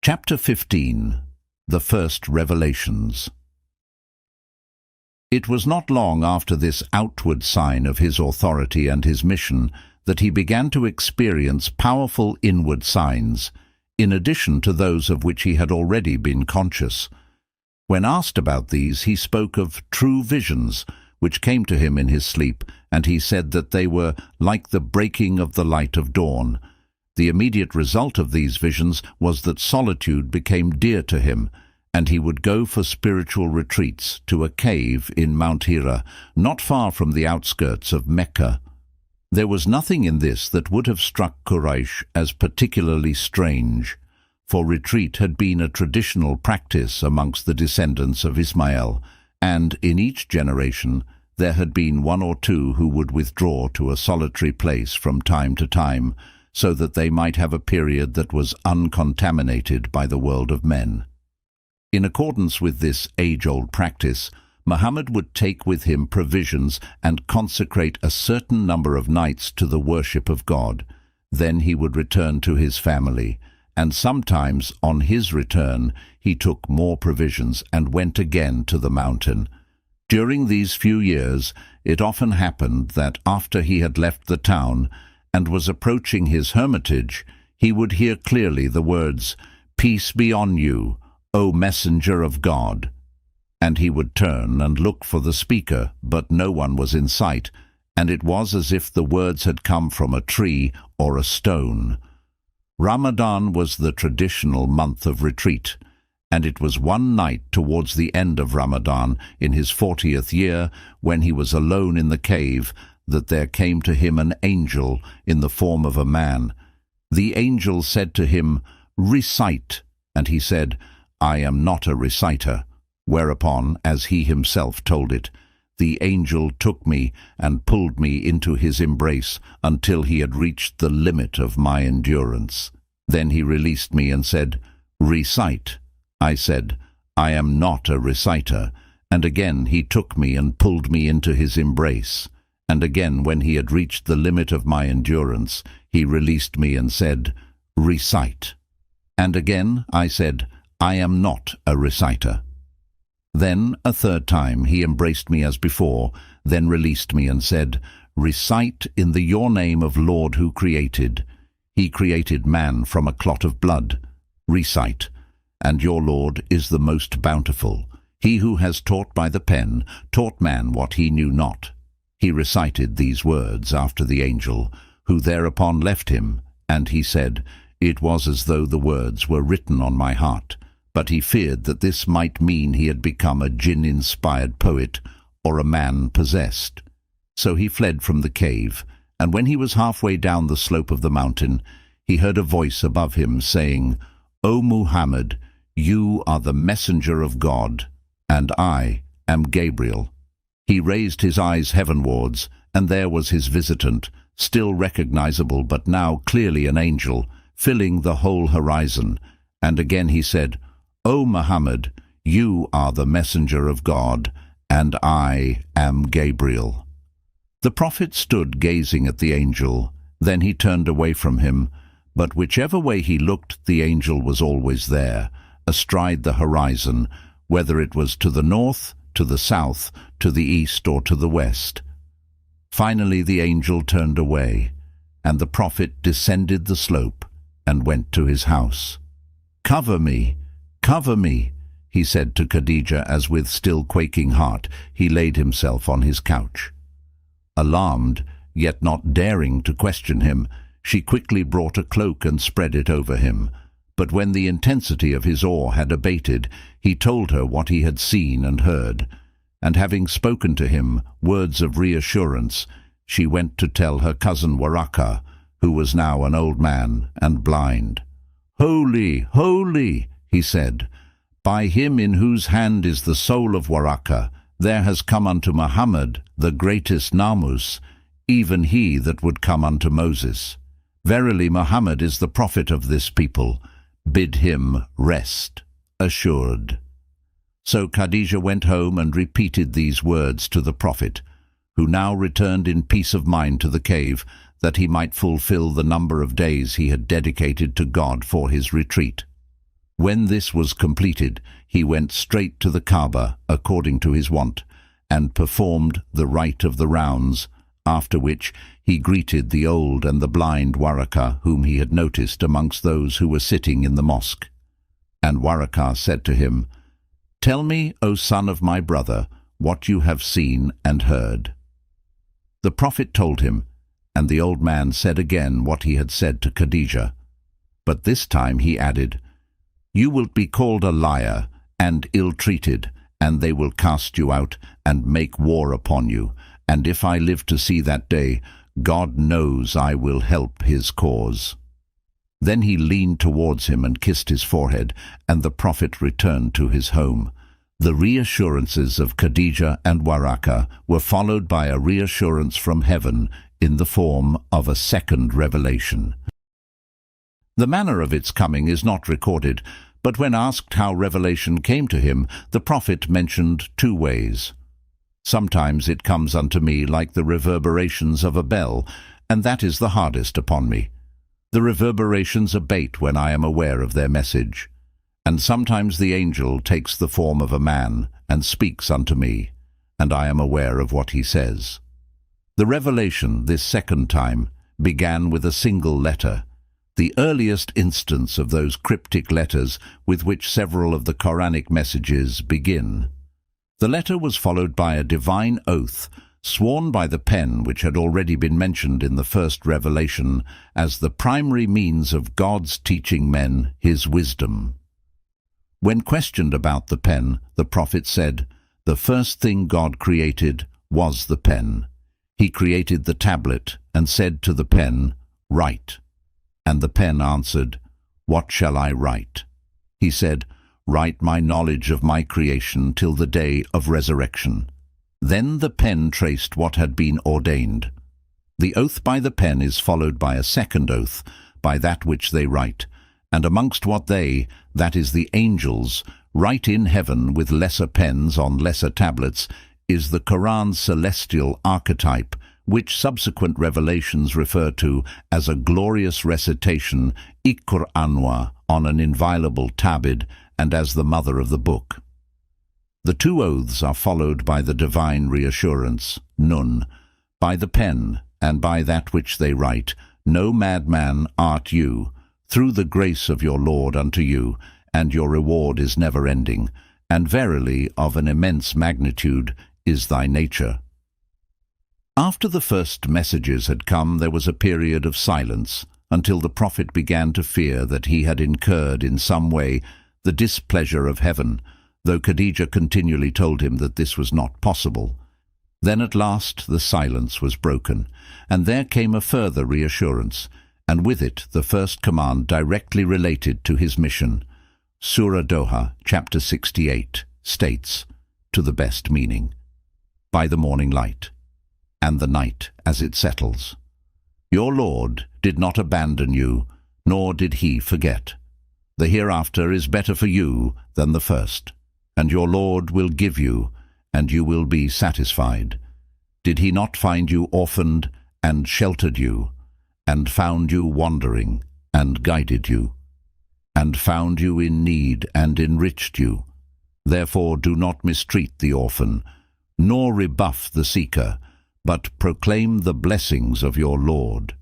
Chapter 15. The First Revelations. It was not long after this outward sign of his authority and his mission that he began to experience powerful inward signs, in addition to those of which he had already been conscious. When asked about these, he spoke of true visions, which came to him in his sleep, and he said that they were like the breaking of the light of dawn. The immediate result of these visions was that solitude became dear to him, and he would go for spiritual retreats to a cave in Mount Hira, not far from the outskirts of Mecca. There was nothing in this that would have struck Quraysh as particularly strange, for retreat had been a traditional practice amongst the descendants of Ismail, and in each generation there had been one or two who would withdraw to a solitary place from time to time, so that they might have a period that was uncontaminated by the world of men. In accordance with this age-old practice, Muhammad would take with him provisions and consecrate a certain number of nights to the worship of God. Then he would return to his family, and sometimes on his return he took more provisions and went again to the mountain. During these few years, it often happened that after he had left the town and was approaching his hermitage, he would hear clearly the words, "Peace be on you, O messenger of God." And he would turn and look for the speaker, but no one was in sight, and it was as if the words had come from a tree or a stone. Ramadan was the traditional month of retreat, and it was one night towards the end of Ramadan, in his 40th year, when he was alone in the cave, that there came to him an angel in the form of a man. The angel said to him, "Recite," and he said, "I am not a reciter." Whereupon, as he himself told it, the angel took me and pulled me into his embrace until he had reached the limit of my endurance. Then he released me and said, "Recite." I said, "I am not a reciter," and again he took me and pulled me into his embrace. And again, when he had reached the limit of my endurance, he released me and said, "Recite." And again I said, "I am not a reciter." Then a third time he embraced me as before, then released me and said, "Recite in the your name of Lord who created. He created man from a clot of blood. Recite. And your Lord is the most bountiful. He who has taught by the pen, taught man what he knew not." He recited these words after the angel, who thereupon left him, and he said, "It was as though the words were written on my heart." But he feared that this might mean he had become a jinn-inspired poet or a man possessed. So he fled from the cave, and when he was halfway down the slope of the mountain, he heard a voice above him saying, "O Muhammad, you are the messenger of God, and I am Gabriel." He raised his eyes heavenwards, and there was his visitant, still recognizable but now clearly an angel, filling the whole horizon. And again he said, "O Muhammad, you are the messenger of God, and I am Gabriel." The prophet stood gazing at the angel. Then he turned away from him, but whichever way he looked, the angel was always there, astride the horizon, whether it was to the north, to the south, to the east, or to the west. Finally the angel turned away, and the prophet descended the slope and went to his house. "Cover me, cover me," he said to Khadijah, as with still quaking heart he laid himself on his couch. Alarmed, yet not daring to question him, she quickly brought a cloak and spread it over him. But when the intensity of his awe had abated, he told her what he had seen and heard. And having spoken to him words of reassurance, she went to tell her cousin Waraka, who was now an old man and blind. "Holy, holy," he said, "by him in whose hand is the soul of Waraka, there has come unto Muhammad the greatest Namus, even he that would come unto Moses. Verily Muhammad is the prophet of this people. Bid him rest assured." So Khadijah went home and repeated these words to the prophet, who now returned in peace of mind to the cave, that he might fulfill the number of days he had dedicated to God for his retreat. When this was completed, he went straight to the Kaaba, according to his wont, and performed the rite of the rounds, after which he greeted the old and the blind Waraka, whom he had noticed amongst those who were sitting in the mosque. And Waraka said to him, "Tell me, O son of my brother, what you have seen and heard." The Prophet told him, and the old man said again what he had said to Khadijah. But this time he added, "You will be called a liar and ill-treated, and they will cast you out and make war upon you. And if I live to see that day, God knows I will help his cause." Then he leaned towards him and kissed his forehead, and the Prophet returned to his home. The reassurances of Khadijah and Waraka were followed by a reassurance from heaven in the form of a second revelation. The manner of its coming is not recorded, but when asked how revelation came to him, the Prophet mentioned 2 ways. "Sometimes it comes unto me like the reverberations of a bell, and that is the hardest upon me. The reverberations abate when I am aware of their message. And sometimes the angel takes the form of a man and speaks unto me, and I am aware of what he says." The revelation, this second time, began with a single letter, the earliest instance of those cryptic letters with which several of the Quranic messages begin. The letter was followed by a divine oath, sworn by the pen, which had already been mentioned in the first revelation as the primary means of God's teaching men his wisdom. When questioned about the pen, the Prophet said, "The first thing God created was the pen. He created the tablet and said to the pen, 'Write.' And the pen answered, 'What shall I write?' He said, 'Write my knowledge of my creation till the day of resurrection.' Then the pen traced what had been ordained. The oath by the pen is followed by a second oath, by that which they write, and amongst what they, that is the angels, write in heaven with lesser pens on lesser tablets, is the Quran's celestial archetype, which subsequent revelations refer to as a glorious recitation, Iqr Anwa, on an inviolable tabid, and as the mother of the book. The 2 oaths are followed by the divine reassurance, Nun, by the pen, and by that which they write, "No madman art you, through the grace of your Lord unto you, and your reward is never-ending, and verily of an immense magnitude is thy nature." After the first messages had come, there was a period of silence, until the Prophet began to fear that he had incurred in some way the displeasure of heaven, though Khadijah continually told him that this was not possible. Then at last the silence was broken, and there came a further reassurance, and with it the first command directly related to his mission. Surah Doha, chapter 68, states, to the best meaning, "By the morning light, and the night as it settles. Your Lord did not abandon you, nor did he forget. The hereafter is better for you than the first, and your Lord will give you, and you will be satisfied. Did he not find you orphaned, and sheltered you, and found you wandering, and guided you, and found you in need, and enriched you? Therefore do not mistreat the orphan, nor rebuff the seeker, but proclaim the blessings of your Lord.